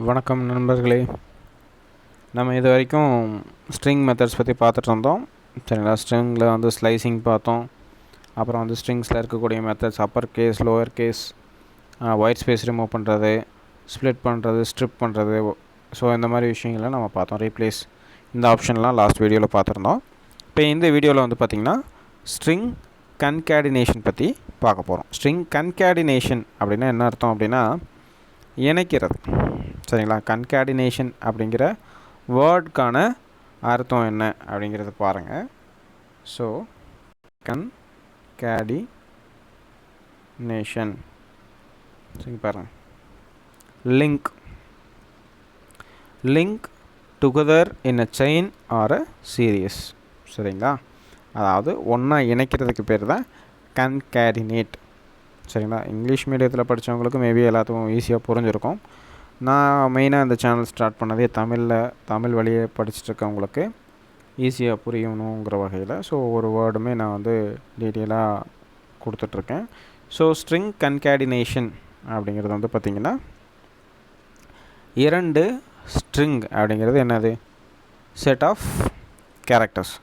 வணக்கம் நண்பர்களே. நம்ம இது வரைக்கும் ஸ்ட்ரிங் மெத்தட்ஸ் பற்றி பார்த்துட்டு இருந்தோம். சரிங்களா? ஸ்ட்ரிங்கில் வந்து ஸ்லைசிங் பார்த்தோம். அப்புறம் வந்து ஸ்ட்ரிங்ஸில் இருக்கக்கூடிய methods upper case, lower case, white space remove பண்ணுறது, ஸ்ப்ளிட் பண்ணுறது, ஸ்ட்ரிப் பண்ணுறது. ஸோ இந்த மாதிரி விஷயங்களை நம்ம பார்த்தோம். ரீப்ளேஸ் இந்த ஆப்ஷன்லாம் லாஸ்ட் வீடியோவில் பார்த்துருந்தோம். இப்போ இந்த வீடியோவில் வந்து பார்த்திங்கன்னா ஸ்ட்ரிங் கன்கேடினேஷன் பற்றி பார்க்க போகிறோம். ஸ்ட்ரிங் கன்கேடினேஷன் அப்படின்னா என்ன அர்த்தம் அப்படின்னா இணைக்கிறது. சரிங்களா? கன்கேடினேஷன் அப்படிங்கிற வேர்டுக்கான அர்த்தம் என்ன அப்படிங்கிறத பாருங்கள். ஸோ கன்கேடினேஷன் சரி பாருங்கள். Link together in a chain or a series. சரிங்களா? அதாவது ஒன்றா இணைக்கிறதுக்கு பேர் தான் கன்கேடினேட். சரிங்களா? இங்கிலீஷ் மீடியத்தில் படித்தவங்களுக்கு மேபி எல்லாத்துக்கும் ஈஸியாக புரிஞ்சிருக்கும். நான் மெயினாக இந்த சேனல் ஸ்டார்ட் பண்ணதே தமிழ் வழியே படிச்சுட்ருக்கவங்களுக்கு ஈஸியாக புரியணுங்கிற வகையில். ஸோ ஒரு வேர்டுமே நான் வந்து டீட்டெயிலாக கொடுத்துட்ருக்கேன். ஸோ ஸ்ட்ரிங் கன்கேடினேஷன் அப்படிங்கிறது வந்து பார்த்திங்கன்னா இரண்டு ஸ்ட்ரிங் அப்படிங்கிறது என்னது? Set of characters.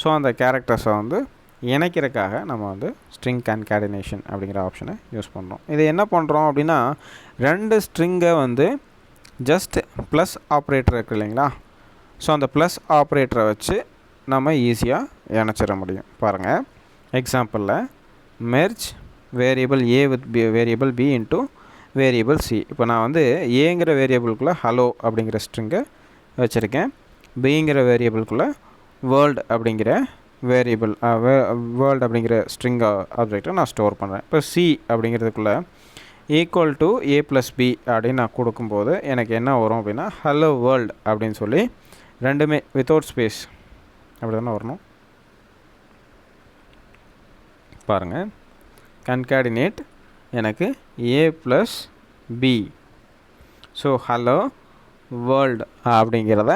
ஸோ அந்த கேரக்டர்ஸை வந்து இணைக்கிறதுக்காக நம்ம வந்து ஸ்ட்ரிங் கன்கேடினேஷன் அப்படிங்கிற ஆப்ஷனை யூஸ் பண்ணுறோம். இது என்ன பண்ணுறோம் அப்படின்னா ரெண்டு ஸ்ட்ரிங்கை வந்து ஜஸ்ட் ப்ளஸ் ஆப்ரேட்டர் இருக்குது இல்லைங்களா? ஸோ அந்த ப்ளஸ் ஆப்ரேட்டரை வச்சு நம்ம ஈஸியாக இணைச்சிட முடியும். பாருங்கள், எக்ஸாம்பிளில் merge variable A with variable B into variable C. இப்போ நான் வந்து ஏங்கிற வேரியபிளுக்குள்ளே ஹலோ அப்படிங்கிற ஸ்ட்ரிங்கை வச்சுருக்கேன். பிங்கிற வேரியபிளுக்குள்ளே வேர்ல்டு அப்படிங்கிற வேரியபிள் வேர்ல்டு அப்படிங்கிற ஸ்ட்ரிங் ஆப்ஜெக்டை நான் ஸ்டோர் பண்ணுறேன். இப்போ சி அப்படிங்கிறதுக்குள்ளே equal to A plus B அப்படின்னு நான் கொடுக்கும்போது எனக்கு என்ன வரும் அப்படின்னா ஹலோ வேர்ல்டு அப்படின்னு சொல்லி ரெண்டுமே வித்தவுட் ஸ்பேஸ் அப்படி தானே வரணும். பாருங்கள், கன்கேடினேட் எனக்கு A plus B. So hello world அப்படிங்கிறத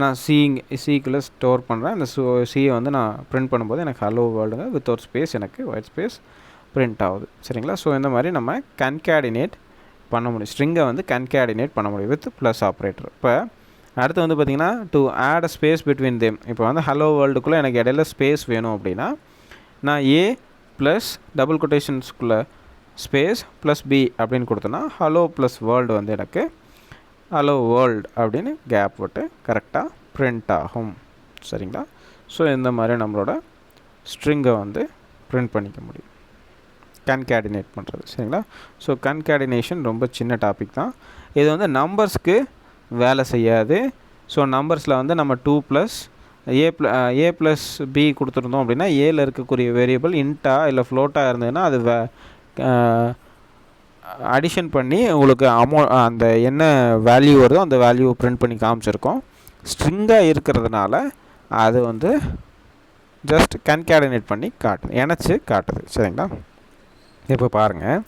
நான் சிக்குள்ளே ஸ்டோர் பண்ணுறேன். அந்த சியை வந்து நான் பிரிண்ட் பண்ணும்போது எனக்கு ஹலோ வேர்ல்டுங்க வித்தவுட் ஸ்பேஸ் எனக்கு ஒயிட் ஸ்பேஸ் பிரிண்ட் ஆகுது. சரிங்களா? ஸோ இந்த மாதிரி நம்ம கன்கேடினேட் பண்ண முடியும். ஸ்ட்ரிங்கை வந்து கன்கேடினேட் பண்ண முடியும் வித் ப்ளஸ் ஆப்ரேட்டர். இப்போ அடுத்து வந்து பார்த்திங்கன்னா to add a space between them. இப்போ வந்து ஹலோ வேர்ல்டுக்குள்ளே எனக்கு இடையில ஸ்பேஸ் வேணும் அப்படின்னா நான் ஏ ப்ளஸ் டபுள் கொட்டேஷன்ஸ்குள்ளே ஸ்பேஸ் ப்ளஸ் பி அப்படின்னு கொடுத்தேன்னா ஹலோ ப்ளஸ் வேர்ல்டு வந்து எனக்கு ஹலோ வேர்ல்டு அப்படின்னு கேப் விட்டு கரெக்டாக பிரிண்ட் ஆகும். சரிங்களா? ஸோ இந்த மாதிரி நம்மளோட ஸ்ட்ரிங்கை வந்து பிரிண்ட் பண்ணிக்க முடியும் கன்கேடினேட் பண்ணுறது. சரிங்களா? ஸோ கன்கேடினேஷன் ரொம்ப சின்ன டாபிக் தான். இது வந்து நம்பர்ஸ்க்கு வேலை செய்யாது. ஸோ நம்பர்ஸில் வந்து நம்ம 2 ப்ளஸ் ஏ ப்ளஸ் பி கொடுத்துருந்தோம் அப்படின்னா ஏல இருக்கக்கூடிய வேரியபிள் இன்ட்டா இல்லை ஃப்ளோட்டாக இருந்ததுன்னா அது அடிஷன் பண்ணி உங்களுக்கு அந்த என்ன வேல்யூ வருதோ அந்த வேல்யூ பிரிண்ட் பண்ணி காமிச்சிருக்கோம். ஸ்ட்ரிங்காக இருக்கிறதுனால அது வந்து ஜஸ்ட் கன்கேடினேட் பண்ணி காட்டுது, இணைச்சி காட்டுது. சரிங்களா? இப்போ பாருங்கள்,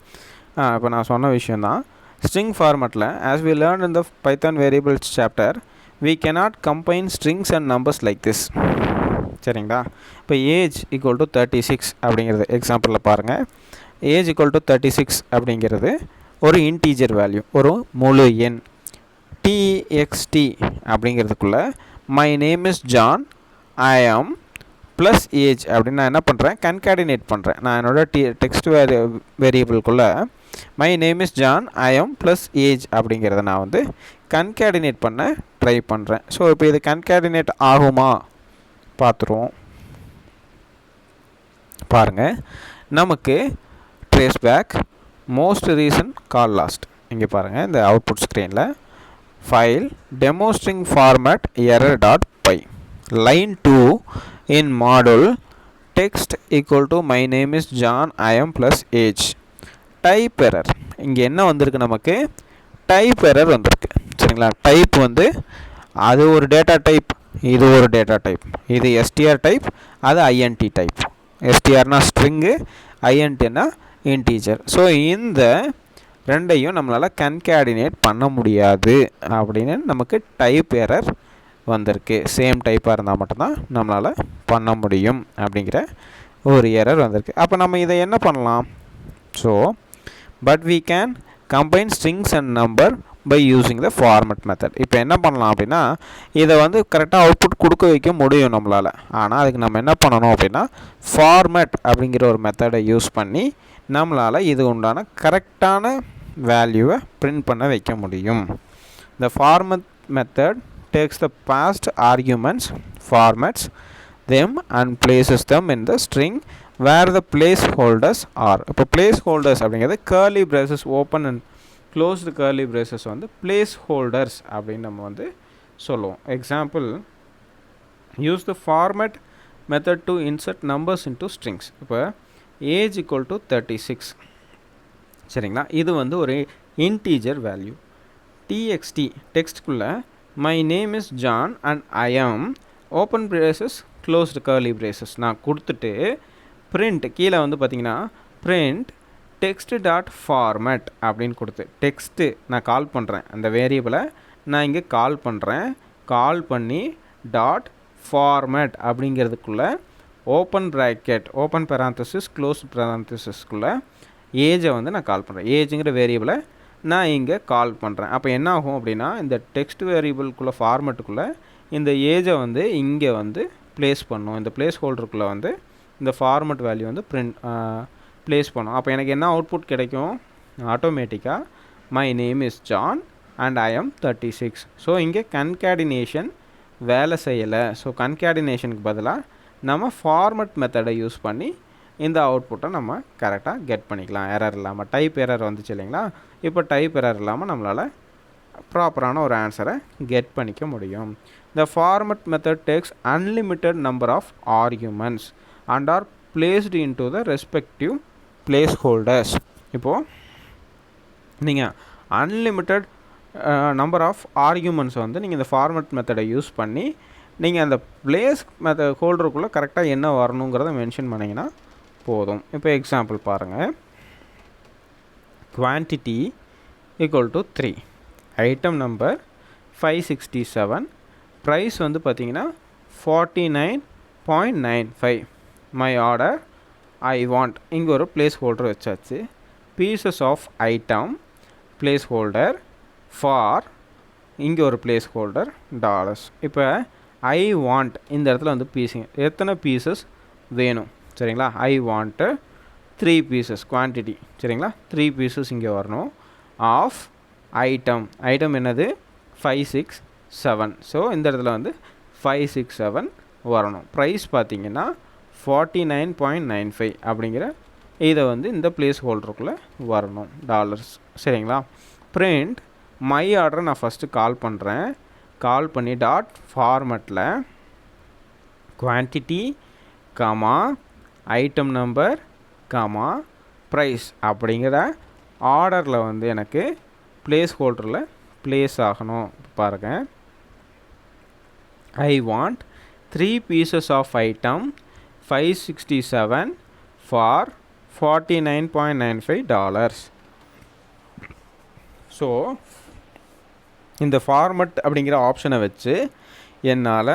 இப்போ நான் சொன்ன விஷயந்தான். ஸ்ட்ரிங் ஃபார்மேட்டில் as we learn in the Python variables chapter we cannot combine strings and numbers like this. சரிங்களா? இப்போ ஏஜ் ஈக்குவல் டு 36 அப்படிங்கிறது எக்ஸாம்பிளில் பாருங்கள். ஏஜ் ஈக்குவல் டு 36 அப்படிங்கிறது ஒரு இன்டீஜர் வேல்யூ, ஒரு முழு எண். டிஎக்ஸ்டி அப்படிங்கிறதுக்குள்ளே my name is John, I am plus age அப்படின்னு நான் என்ன பண்ணுறேன்? கன்கேடினேட் பண்ணுறேன். நான் என்னோட டெக்ஸ்ட் வேரியபிள்குள்ளே my name is John, I am plus age அப்படிங்கிறத நான் வந்து கன்கேடினேட் பண்ண ட்ரை பண்ணுறேன். ஸோ இப்போ இது கன்கேடினேட் ஆகுமா பார்த்துருவோம். பாருங்கள், நமக்கு trace back most recent call last. இங்கே பாருங்கள், இந்த அவுட்புட் ஸ்க்ரீனில் file demo string format error dot py line 2 in module text equal to my name is John, I am plus age. Type error இங்கே என்ன வந்திருக்கு? நமக்கு டைப் எரர் வந்திருக்கு. சரிங்களா? டைப் வந்து அது ஒரு டேட்டா டைப், இது ஒரு டேட்டா டைப். இது எஸ்டிஆர் டைப், அது ஐஎன்டி டைப். எஸ்டிஆர்னா ஸ்ட்ரிங்கு, ஐஎன்டினா இன்டீஜர். ஸோ இந்த ரெண்டையும் நம்மளால் கன்கேடினேட் பண்ண முடியாது அப்படின்னு நமக்கு டைப் எரர் வந்திருக்கு. சேம் டைப்பாக இருந்தால் மட்டும்தான் நம்மளால் பண்ண முடியும் அப்படிங்கிற ஒரு எரர் வந்திருக்கு. அப்போ நம்ம இதை என்ன பண்ணலாம்? So but we can combine strings and number by using the format method. இப்போ என்ன பண்ணலாம் அப்படின்னா இதை வந்து கரெக்டாக அவுட்புட் கொடுக்க வைக்க முடியும் நம்மளால். ஆனால் அதுக்கு நம்ம என்ன பண்ணணும் அப்படின்னா ஃபார்மேட் அப்படிங்கிற ஒரு மெத்தடை யூஸ் பண்ணி நம்மளால் இது உண்டான கரெக்டான வேல்யூவை பிரிண்ட் பண்ண வைக்க முடியும். The format method takes the past arguments, formats them and places them in the string where the placeholders are. இப்போ placeholders அப்படிங்கிறது curly braces open and closed curly braces வந்து placeholders அப்படின்னு நம்ம வந்து சொல்லுவோம். Example, use the format method to insert numbers into strings. இப்போ age equal to 36 சரிங்களா, இது வந்து ஒரு integer value. txt டெக்ஸ்ட்குள்ளே my name is John and I am open braces closed curly braces நான் கொடுத்துட்டு print கீழே வந்து பார்த்தீங்கன்னா print text dot format அப்படின்னு கொடுத்து டெக்ஸ்ட்டு நான் கால் பண்ணுறேன், அந்த வேரியபிளை நான் இங்கே கால் பண்ணுறேன். கால் பண்ணி டாட் ஃபார்மேட் அப்படிங்கிறதுக்குள்ளே open bracket open parenthesis close பேராந்தசிஸ்க்குள்ளே ஏஜை வந்து நான் கால் பண்ணுறேன். ஏஜுங்கிற வேரியபிளை நான் இங்கே கால் பண்ணுறேன். அப்போ என்ன ஆகும் அப்படின்னா இந்த டெக்ஸ்ட் வேரியபிள்குள்ளே ஃபார்மேட்டுக்குள்ளே இந்த ஏஜை வந்து இங்கே வந்து ப்ளேஸ் பண்ணும். இந்த ப்ளேஸ் ஹோல்டருக்குள்ளே வந்து இந்த ஃபார்மேட் வேல்யூ வந்து ப்ளேஸ் பண்ணும். அப்போ எனக்கு என்ன அவுட்புட் கிடைக்கும்? ஆட்டோமேட்டிக்காக my name is John and I am 36. So இங்கே கன்கேடினேஷன் வேலை செய்யலை. ஸோ கன்கேடினேஷனுக்கு பதிலாக நம்ம ஃபார்மேட் மெத்தடை யூஸ் பண்ணி இந்த அவுட்புட்டை நம்ம கரெக்டாக கெட் பண்ணிக்கலாம். எரர் இல்லாமல். டைப் எரர் வந்துச்சு இல்லைங்களா, இப்போ டைப் எரர் இல்லாமல் நம்மளால் ப்ராப்பரான ஒரு ஆன்சரை கெட் பண்ணிக்க முடியும். The format method takes unlimited number of arguments and are placed into the respective placeholders. இப்போது நீங்கள் அன்லிமிட்டட் நம்பர் ஆஃப் ஆர்கியூமெண்ட்ஸ் வந்து நீங்கள் இந்த ஃபார்மேட் மெத்தடை யூஸ் பண்ணி நீங்கள் அந்த பிளேஸ் ஹோல்டருக்குள்ளே கரெக்டாக என்ன வரணுங்கிறத மென்ஷன் பண்ணிங்கன்னா போதும். இப்போ எக்ஸாம்பிள் பாருங்கள். Quantity equal to 3, item number 567, price வந்து பார்த்தீங்கன்னா 49.95, மை ஆர்டர் ஐ வாண்ட், இங்கே ஒரு பிளேஸ் ஹோல்டர் வச்சாச்சு. Pieces of item place holder for, இங்கே ஒரு பிளேஸ் ஹோல்டர் டாலர்ஸ். இப்போ ஐ வாண்ட் இந்த இடத்துல வந்து பீஸிங் எத்தனை பீசஸ் வேணும் சரிங்களா, ஐ வாண்ட்டு 3 பீசஸ் குவான்டிட்டி சரிங்களா, 3 பீசஸ் இங்கே வரணும். ஆஃப் ஐட்டம், ஐட்டம் என்னது 567, ஸோ இந்த இடத்துல வந்து 567 வரணும். ப்ரைஸ் பார்த்திங்கன்னா 49.95 அப்படிங்கிற இதை வந்து இந்த பிளேஸ் ஹோல்டருக்குள்ளே வரணும் டாலர்ஸ் சரிங்களா. பிரிண்ட் மை ஆர்டரை நான் ஃபஸ்ட்டு கால் பண்ணுறேன். கால் பண்ணி டாட் ஃபார்மேட்டில் quantity comma item number comma price அப்படிங்கிற ஆர்டரில் வந்து எனக்கு பிளேஸ் ஹோல்டரில் ப்ளேஸ் ஆகணும். பாருங்கள், I want 3 pieces of item 567 for $49.95. So இந்த ஃபார்மட் அப்படிங்கிற ஆப்ஷனை வச்சு என்னால்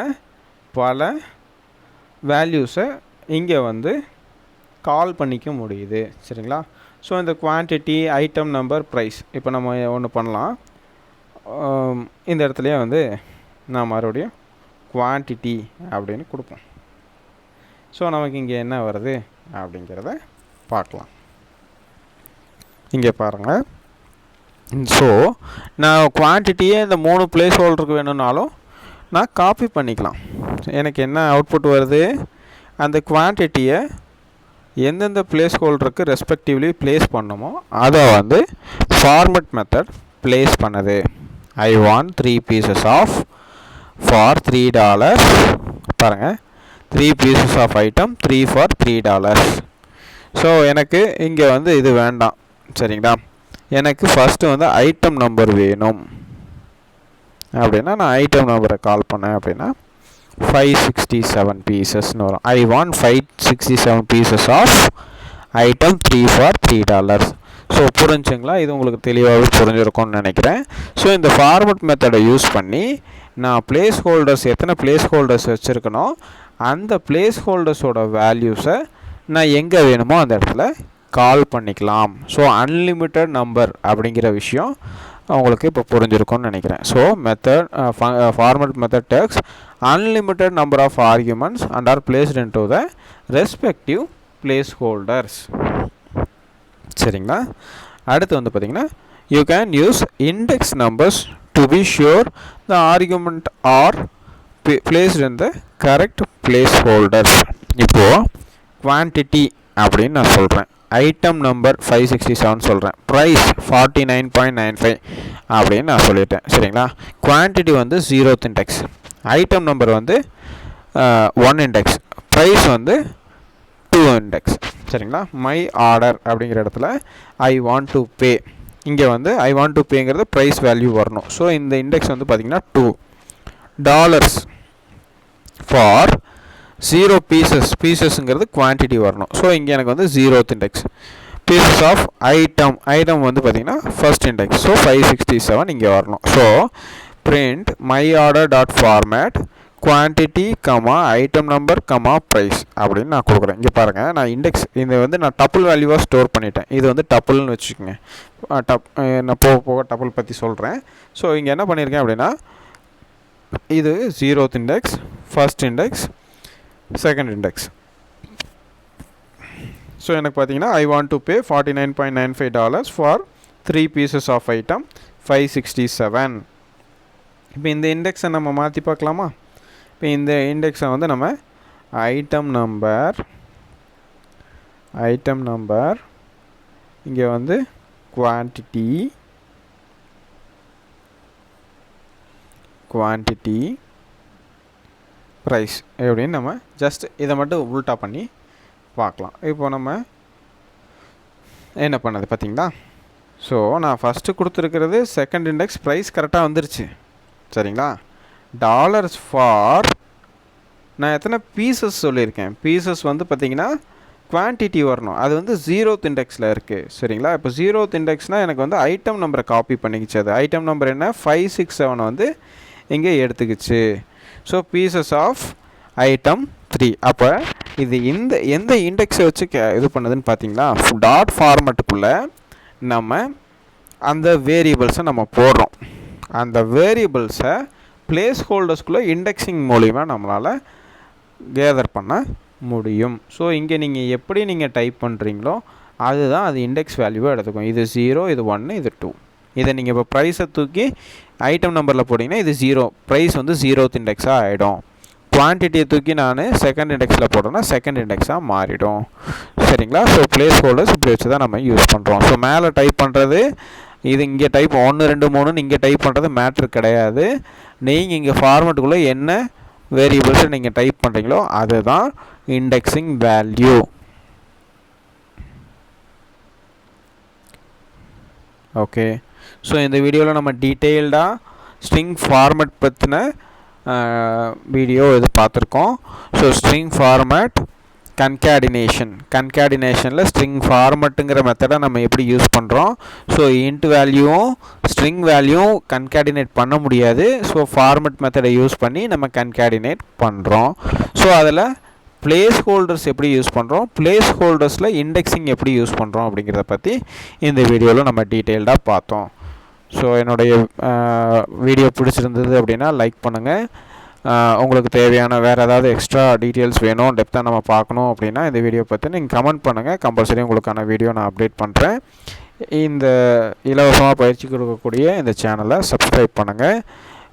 பல வேல்யூஸை இங்கே வந்து கால் பண்ணிக்க முடியுது சரிங்களா. ஸோ இந்த குவான்டிட்டி ஐட்டம் நம்பர் ப்ரைஸ் இப்போ நம்ம ஒன்று பண்ணலாம். இந்த இடத்துலையே வந்து நான் மறுபடியும் குவான்டிட்டி அப்படின்னு கொடுப்போம். ஸோ நமக்கு இங்கே என்ன வருது அப்படிங்கிறத பார்க்கலாம். இங்கே பாருங்கள். ஸோ நான் குவான்டிட்டியே இந்த 3 பிளேஸ் ஹோல்டருக்கு வேணும்னாலும் நான் காப்பி பண்ணிக்கலாம். எனக்கு என்ன அவுட்புட் வருது, அந்த குவான்டிட்டியை எந்தெந்த பிளேஸ் ஹோல்டருக்கு ரெஸ்பெக்டிவ்லி ப்ளேஸ் பண்ணணுமோ அதை வந்து ஃபார்மட் மெத்தட் ப்ளேஸ் பண்ணுது. I want 3 pieces of for $3. பாருங்கள், 3 pieces of item 3 for $3. So எனக்கு இங்கே வந்து இது வேண்டாம் சரிங்களா. எனக்கு ஃபஸ்ட்டு வந்து ஐட்டம் நம்பர் வேணும் அப்படின்னா நான் ஐட்டம் நம்பரை கால் பண்ணேன் அப்படின்னா 567 பீசஸ்னு வரும். I want 567 pieces of item 3 for $3. So புரிஞ்சுங்களா, இது உங்களுக்கு தெளிவாகவே புரிஞ்சிருக்கும்னு நினைக்கிறேன். ஸோ இந்த ஃபார்மட் மெத்தடை யூஸ் பண்ணி நான் பிளேஸ் ஹோல்டர்ஸ் எத்தனை பிளேஸ் ஹோல்டர்ஸ் வச்சுருக்கணும் அந்த பிளேஸ் ஹோல்டர்ஸோட வேல்யூஸை நான் எங்கே வேணுமோ அந்த இடத்துல கால் பண்ணிக்கலாம். ஸோ அன்லிமிட்டட் நம்பர் அப்படிங்கிற விஷயம் உங்களுக்கு இப்போ புரிஞ்சிருக்கும்னு நினைக்கிறேன். So method format method takes unlimited number of arguments and are placed into the respective place holders. சரிங்களா? அடுத்து வந்து பார்த்திங்கன்னா you can use index numbers to be sure the argument are placed in the correct place holders. இப்போது quantity அப்படின்னு நான் சொல்கிறேன், item number 567 சொல்கிறேன், price 49.95 அப்படின்னு நான் சொல்லிட்டேன். சரிங்களா? குவான்டிட்டி வந்து 0th இண்டெக்ஸ், ஐட்டம் நம்பர் வந்து 1 இண்டெக்ஸ், ப்ரைஸ் வந்து 2 இண்டெக்ஸ். சரிங்களா? மை ஆர்டர் அப்படிங்கிற இடத்துல ஐ வாண்ட் டு பே, இங்கே வந்து ஐ வாண்ட் டு பேங்கிறது ப்ரைஸ் வேல்யூ வரணும். ஸோ இந்த இண்டெக்ஸ் வந்து பார்த்திங்கன்னா $2 ஃபார் 0 பீசஸ்ங்கிறது குவான்டிட்டி வரணும். ஸோ இங்கே எனக்கு வந்து 0th index. Pieces of item வந்து பார்த்திங்கன்னா ஃபர்ஸ்ட் இண்டெக்ஸ். ஸோ 567 இங்கே வரணும். So print my order dot format quantity item number price அப்படின்னு நான் கொடுக்குறேன். இங்கே பாருங்கள், நான் இண்டெக்ஸ் இது வந்து நான் டப்புள் வேல்யூவாக ஸ்டோர் பண்ணிட்டேன். இது வந்து டப்புள்னு வச்சுக்கோங்க. நான் போக போக டப்புள் பற்றி சொல்கிறேன். ஸோ இங்கே என்ன பண்ணியிருக்கேன் அப்படின்னா, இது 0th index, first index, second index. So எனக்கு பார்த்தீங்கன்னா I want to pay $49.95 for 3 pieces of item 567. இப்போ இந்த இண்டெக்ஸை நம்ம மாற்றி பார்க்கலாமா? இப்போ இந்த இண்டெக்ஸை வந்து நம்ம ஐட்டம் நம்பர் இங்கே வந்து குவான்டிட்டி ப்ரைஸ் எப்படின்னு நம்ம ஜஸ்ட் இதை மட்டும் உல்ட்டா பண்ணி பார்க்கலாம். இப்போ நம்ம என்ன பண்ணது பார்த்தீங்களா? ஸோ நான் ஃபஸ்ட்டு கொடுத்துருக்கிறது செகண்ட் இண்டெக்ஸ், ப்ரைஸ் கரெக்டாக வந்துருச்சு. சரிங்களா? டாலர்ஸ் ஃபார் நான் எத்தனை பீசஸ் சொல்லியிருக்கேன், பீசஸ் வந்து பார்த்திங்கன்னா குவான்டிட்டி வரணும், அது வந்து 0th இண்டெக்ஸில் இருக்குது. சரிங்களா? இப்போ 0th இண்டெக்ஸ்னால் எனக்கு வந்து ஐட்டம் நம்பரை காப்பி பண்ணிக்கிச்சு. அது ஐட்டம் நம்பர் என்ன 567 வந்து இங்கே எடுத்துக்கிச்சு. So pieces of item 3. அப்போ இது எந்த இண்டெக்ஸை வச்சு இது பண்ணுதுன்னு பார்த்தீங்களா, டாட் ஃபார்மேட்டுக்குள்ளே நம்ம அந்த வேரியபிள்ஸை நம்ம போடுறோம். அந்த வேரியபிள்ஸை பிளேஸ் ஹோல்டர்ஸ்குள்ளே இண்டெக்ஸிங் மூலிமா நம்மளால் கேதர் பண்ண முடியும். ஸோ இங்கே நீங்கள் எப்படி நீங்கள் டைப் பண்ணுறீங்களோ அதுதான் அது இண்டெக்ஸ் வேல்யூவாக எடுத்துக்கும். இது 0, இது 1, இது 2. இதை நீங்கள் இப்போ ப்ரைஸை தூக்கி ஐட்டம் நம்பரில் போட்டிங்கன்னா இது 0, ப்ரைஸ் வந்து 0th இண்டெக்ஸாக ஆகிடும். குவான்டிட்டியை தூக்கி நான் செகண்ட் இண்டெக்ஸில் போட்டேன்னா செகண்ட் இண்டெக்ஸாக மாறிடும். சரிங்களா? ஸோ பிளேஸ் ஹோல்டர்ஸ் இப்படி வச்சு தான் நம்ம யூஸ் பண்ணுறோம். ஸோ மேலே டைப் பண்ணுறது இது இங்கே டைப் 1, 2, 3ன்னு இங்கே டைப் பண்ணுறது மேட்ரு கிடையாது. நீங்கள் இங்கே ஃபார்மேட்டுக்குள்ளே என்ன வேரியபிள்ஸை நீங்கள் டைப் பண்ணுறீங்களோ அதுதான் இண்டெக்ஸிங் வேல்யூ. ஓகே. ஸோ இந்த வீடியோவில் நம்ம டீட்டெயில்டாக ஸ்ட்ரிங் ஃபார்மேட் பற்றின வீடியோ இது பார்த்துருக்கோம். ஸோ ஸ்ட்ரிங் ஃபார்மேட் கன்கேடினேஷனில் ஸ்ட்ரிங் ஃபார்மேட்டுங்கிற மெத்தடை நம்ம எப்படி யூஸ் பண்ணுறோம். ஸோ இன்ட் வேல்யூவும் ஸ்ட்ரிங் வேல்யூவும் கன்கேடினேட் பண்ண முடியாது. ஸோ ஃபார்மேட் மெத்தடை யூஸ் பண்ணி நம்ம கன்கேடினேட் பண்ணுறோம். ஸோ அதில் பிளேஸ் ஹோல்டர்ஸ் எப்படி யூஸ் பண்ணுறோம், பிளேஸ் ஹோல்டர்ஸில் இண்டெக்ஸிங் எப்படி யூஸ் பண்ணுறோம் அப்படிங்கிறத பற்றி இந்த வீடியோவில் நம்ம டீட்டெயில்டாக பார்த்தோம். ஸோ என்னுடைய வீடியோ பிடிச்சிருந்தது அப்படின்னா லைக் பண்ணுங்கள். உங்களுக்கு தேவையான வேறு ஏதாவது எக்ஸ்ட்ரா டீட்டெயில்ஸ் வேணும், டெப்த்தாக நம்ம பார்க்கணும் அப்படின்னா இந்த வீடியோ பற்றி நீங்கள் கமெண்ட் பண்ணுங்கள். கம்பல்சரி உங்களுக்கான வீடியோ நான் அப்டேட் பண்ணுறேன். இந்த இலவசமாக பயிற்சி கொடுக்கக்கூடிய இந்த சேனலை சப்ஸ்கிரைப் பண்ணுங்கள்,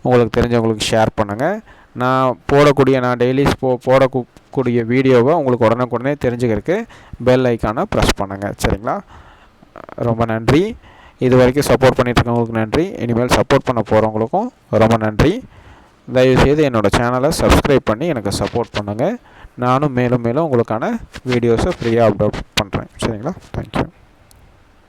உங்களுக்கு தெரிஞ்சவங்களுக்கு ஷேர் பண்ணுங்கள். நான் டெய்லிஸ் போடக்கூடிய வீடியோவை உங்களுக்கு உடனுக்குடனே தெரிஞ்சுக்கிறதுக்கு பெல் ஐக்கானை ப்ரெஸ் பண்ணுங்கள். சரிங்களா? ரொம்ப நன்றி. இது வரைக்கும் சப்போர்ட் பண்ணிட்டுருக்கவங்களுக்கு நன்றி. இனிமேல் சப்போர்ட் பண்ண போகிறவங்களுக்கும் ரொம்ப நன்றி. தயவுசெய்து என்னோடய சேனலை சப்ஸ்கிரைப் பண்ணி எனக்கு சப்போர்ட் பண்ணுங்கள். நானும் மேலும் உங்களுக்கான வீடியோஸை ஃப்ரீயாக அப்லோட் பண்ணுறேன். சரிங்களா? தேங்க்யூ.